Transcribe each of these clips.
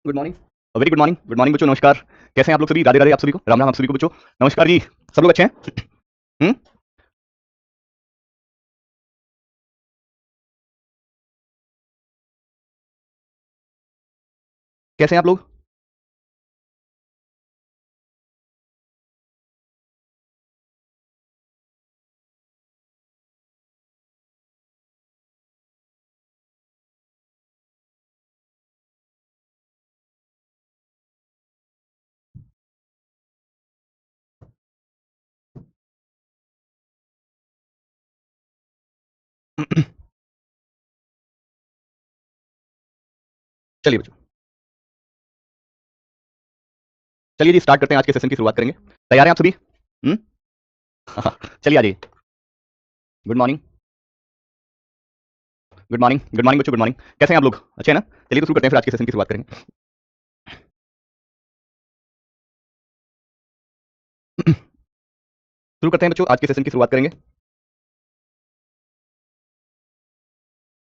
Good morning. Very good morning बच्चों, नमस्कार। कैसे हैं आप लोग सभी? राधे राधे आप सभी को, राम राम आप सभी को बच्चों। नमस्कार जी, सब लोग अच्छे हैं? हुँ? कैसे हैं आप लोग? चलिए बच्चों, चलिए जी स्टार्ट करते हैं, आज के सेशन की शुरुआत करेंगे। तैयार हैं आप सभी? हुँ? चलिए आ जाइए। गुड मॉर्निंग, गुड मॉर्निंग बच्चों, गुड मॉर्निंग। कैसे हैं आप लोग? अच्छे हैं ना? चलिए तो शुरू करते हैं, फिर आज के सेशन की शुरुआत करेंगे। शुरू करते हैं बच्चों, आज के सेशन की शुरुआत करेंगे।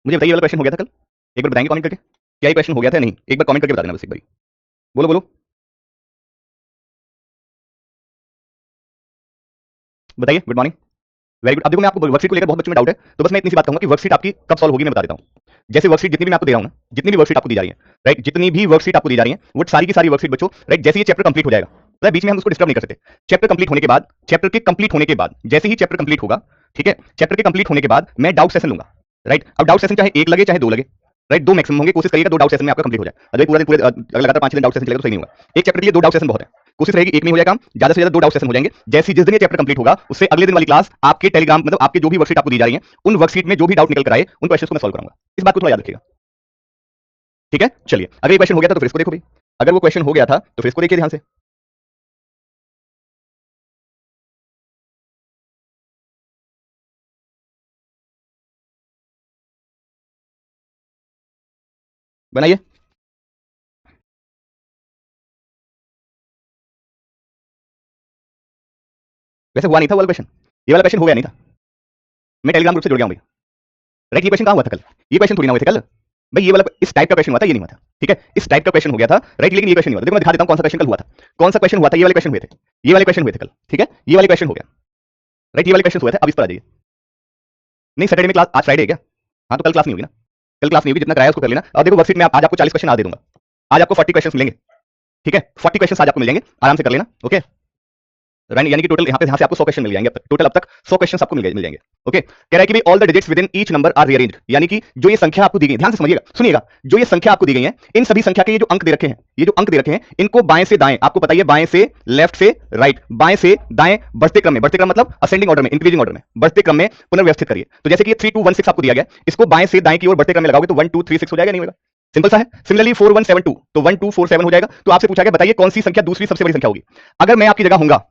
मुझे बताइए, ये वाला क्वेश्चन हो गया था कल? एक बार बताएँगे कमेंट करके? क्या ये क्वेश्चन हो गया था या नहीं? एक बार कमेंट करके बता देना बस एक बारी। बोलो, बोलो। बताइए, गुड मॉर्निंग। Very good. अब देखो, मैं आपको वर्कशीट को लेकर बहुत बच्चों में डाउट है, तो बस मैं इतनी सी बात कहूंगा कि वर्कशीट आपकी कब सॉल्व होगी मैं बता देता हूँ। जैसे वर्कशीट जितनी भी मैं आपको दे रहा हूँ ना, जितनी भी वर्कशीट आपको दी जा रही है, राइट, जितनी भी वर्कशीट आपको दी जा रही है, वो सारी की सारी वर्कशीट बच्चों, राइट, जैसे ये चैप्टर कंप्लीट हो जाएगा, तो बीच में हम उसको डिस्टर्ब नहीं कर सकते। चैप्टर कंप्लीट होने के बाद, चैप्टर के कंप्लीट होने के बाद, जैसे ही चैप्टर कंप्लीट होगा, ठीक है, चैप्टर के कंप्लीट होने के बाद मैं डाउट सेशन लूंगा, राइट। अब डाउट सेशन चाहे एक लगे चाहे दो लगे, राइट, दो मैक्सिमम होंगे, कोशिश करिएगा दो डाउट सेशन में आपका कंप्लीट हो जाए। अगर पूरा दिन पूरे अगर लगातार 5 दिन डाउट सेशन चलेगा तो सही नहीं होगा। एक चैप्टर के लिए दो डाउट सेशन बहुत है, कोशिश रहेगी एक नहीं हो जाए काम, ज्यादा से ज्यादा दो डाउट सेशन हो जाएंगे। जैसे जिस दिन ये चैप्टर कंप्लीट होगा, उससे अगले दिन वाली क्लास आपके टेलीग्राम, मतलब आपके जो भी वर्कशीट आपको दी जा रही है, उन वर्कशीट में जो भी डाउट निकल कर आए, उन क्वेश्चंस को मैं सॉल्व करूंगा। इस बात को थोड़ा याद रखिएगा, ठीक है? चलिए, अगर ये क्वेश्चन हो गया था तो फिर इसको देखो भाई। अगर वो क्वेश्चन हो गया था तो फिर इसको देखिए ध्यान से। बनाइए। वैसे हुआ नहीं था वो वाला क्वेश्चन, ये वाला क्वेश्चन हो गया नहीं था। मैं टेलीग्राम ग्रुप से जुड़ गया हूं भाई, राइट। ये क्वेश्चन कहां हुआ था कल? ये क्वेश्चन थोड़ी ना हुए थे कल भाई। ये वाला इस टाइप का क्वेश्चन हुआ था, ये नहीं हुआ था, ठीक है? इस टाइप का क्वेश्चन हो गया था, राइट, लेकिन ये क्वेश्चन नहीं हुआ था। देखो मैं दिखा देता हूं कौन सा क्वेश्चन कल हुआ था। कौन सा क्वेश्चन हुआ था? ये वाले क्वेश्चन हुए थे, ये वाले क्वेश्चन हुए थे कल, ठीक है? ये वाले क्वेश्चन हो गया, राइट, ये वाले क्वेश्चन हुए थे। अब इस पर आ जाइए। नहीं, सैटरडे में क्लास, आज फ्राइडे है क्या? हाँ, तो कल क्लास नहीं होगी ना, कल क्लास नहीं होगी, जितना कराया उसको कर लेना। और देखो वर्कशीट में आज आपको 40 क्वेश्चन आज दे दूंगा, आज आपको 40 क्वेश्चन मिलेंगे, ठीक है? 40 क्वेश्चन आज आपको मिल जाएंगे, आराम से कर लेना, ओके? यानी कि टोटल यहाँ से आपको 100 क्वेश्चन मिल जाएंगे, अब तक टोटल अब तक 100 क्वेश्चन आपको मिल जाएंगे, ओके? कह रहा है कि भाई all the digits within each number are rearranged, यानी कि जो ये संख्या आपको दी गई है, ध्यान से समझिएगा, सुनिएगा, जो ये संख्या आपको दी गई है, इन सभी संख्या के ये जो अंक दे रखे हैं, ये जो अंक दे रखे हैं, इनको बाएं से दाएं, आपको पता है बाएं से लेफ्ट से राइट, बाएं से दाएं बढ़ते क्रम में, बढ़ते क्रम मतलब असेंडिंग ऑर्डर में, इंक्रीजिंग ऑर्डर में, बढ़ते क्रम में पुनर्व्यवस्थित करिए। तो जैसे कि 3216 आपको दिया गया, इसको बाएं से दाएं की ओर बढ़ते क्रम में लगाओगे तो 1236 हो जाएगा, नहीं होगा? सिंपल सा है। सिमिलरली 4172 तो 1247 हो जाएगा। तो आपसे पूछा गया बताइए कौन सी संख्या दूसरी सबसे बड़ी संख्या होगी? अगर मैं आपकी जगह होऊंगा,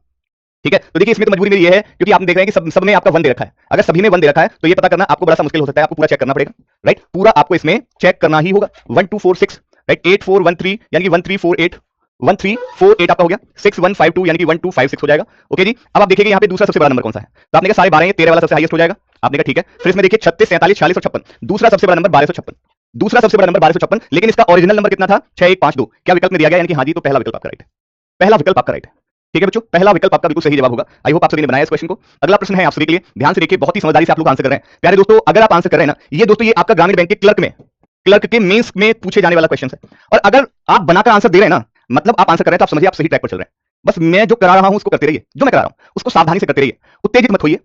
ठीक है, तो देखिए इसमें तो मजबूरी मेरी ये है क्योंकि आप देख रहे हैं कि सब में आपका 1 दे रखा है। अगर सभी में 1 दे रखा है तो ये पता करना आपको बड़ा सा मुश्किल हो सकता है, आपको पूरा चेक करना पड़ेगा, राइट? पूरा आपको इसमें चेक करना ही होगा। 1246 राइट, 8413 यानी कि 1348 आपका हो गया, 6152 यानी कि 1256 हो जाएगा, ओके जी। अब आप देखिए यहाँ पे दूसरा सबसे बड़ा नंबर कौन सा है, तो आपने कहा 12.5 13 वाला सबसे हाईएस्ट हो जाएगा, आपने कहा ठीक है। फिर इसमें देखिए 36 47 46 और 56, दूसरा सबसे बड़ा नंबर 1256, दूसरा सबसे बड़ा नंबर 1256, लेकिन इसका ओरिजिनल नंबर कितना था? 6152। क्या विकल्प में दिया गया? यानी कि हाँ जी, तो पहला विकल्प आपका राइट है, पहला विकल्प आपका राइट है, ठीक है बच्चों, पहला विकल्प आपका बिल्कुल सही जवाब होगा। आई होप आप सभी ने बनाया इस क्वेश्चन को। अगला प्रश्न है आप सभी के लिए, ध्यान से देखिए, बहुत ही समझदारी से आप लोग आंसर कर रहे हैं प्यारे दोस्तों। अगर आप आंसर कर रहे हैं ना, ये दोस्तों ये आपका ग्रामीण बैंक के क्लर्क के मेंस में पूछे जाने वाला क्वेश्चन है। और अगर आप बनाकर आंसर दे रहे हैं ना, मतलब आप आंसर कर रहे हैं, तो आप समझिए आप सही ट्रैक पर चल रहे हैं। बस मैं जो करा रहा हूं उसको करते रहिए, जो मैं करा रहा हूं उसको सावधानी से करते रहिए, उत्तेजित मत होइए,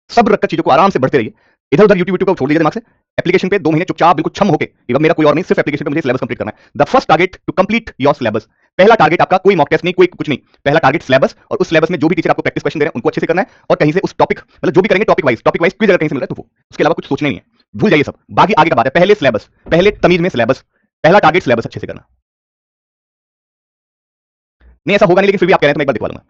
सब रखकर चीजों को आराम से बढ़ते रहिए। इधर उधर यूट्यूब को छोड़ दीजिए दिमाग से। एप्लीकेशन पे 2 महीने चुपचाप बिल्कुल छम होके, ये मेरा कोई और नहीं, सिर्फ एप्लीकेशन पे मुझे सिलेबस कंप्लीट करना है। The first target to complete your syllabus, पहला टारगेट आपका कोई मॉक टेस्ट नहीं, कोई कुछ नहीं, पहला टारगेट सिलेबस। और उस सिलेबस में जो भी टीचर आपको प्रैक्टिस क्वेश्चन दे रहे हैं उनको अच्छे से करना है, और कहीं से उस टॉपिक, मतलब जो भी करेंगे टॉपिक वाइज क्विज अगर कहीं से मिल रहा है तो वो, उसके अलावा कुछ सोचना ही नहीं है, भूल जाइए सब, बाकी आगे का बात है। पहले सिलेबस, पहले तमीज में सिलेबस, पहला टारगेट सिलेबस अच्छे से करना। नहीं ऐसा होगा नहीं, लेकिन फिर भी आप कह रहे हैं तो मैं एक बार दिखवा दूंगा।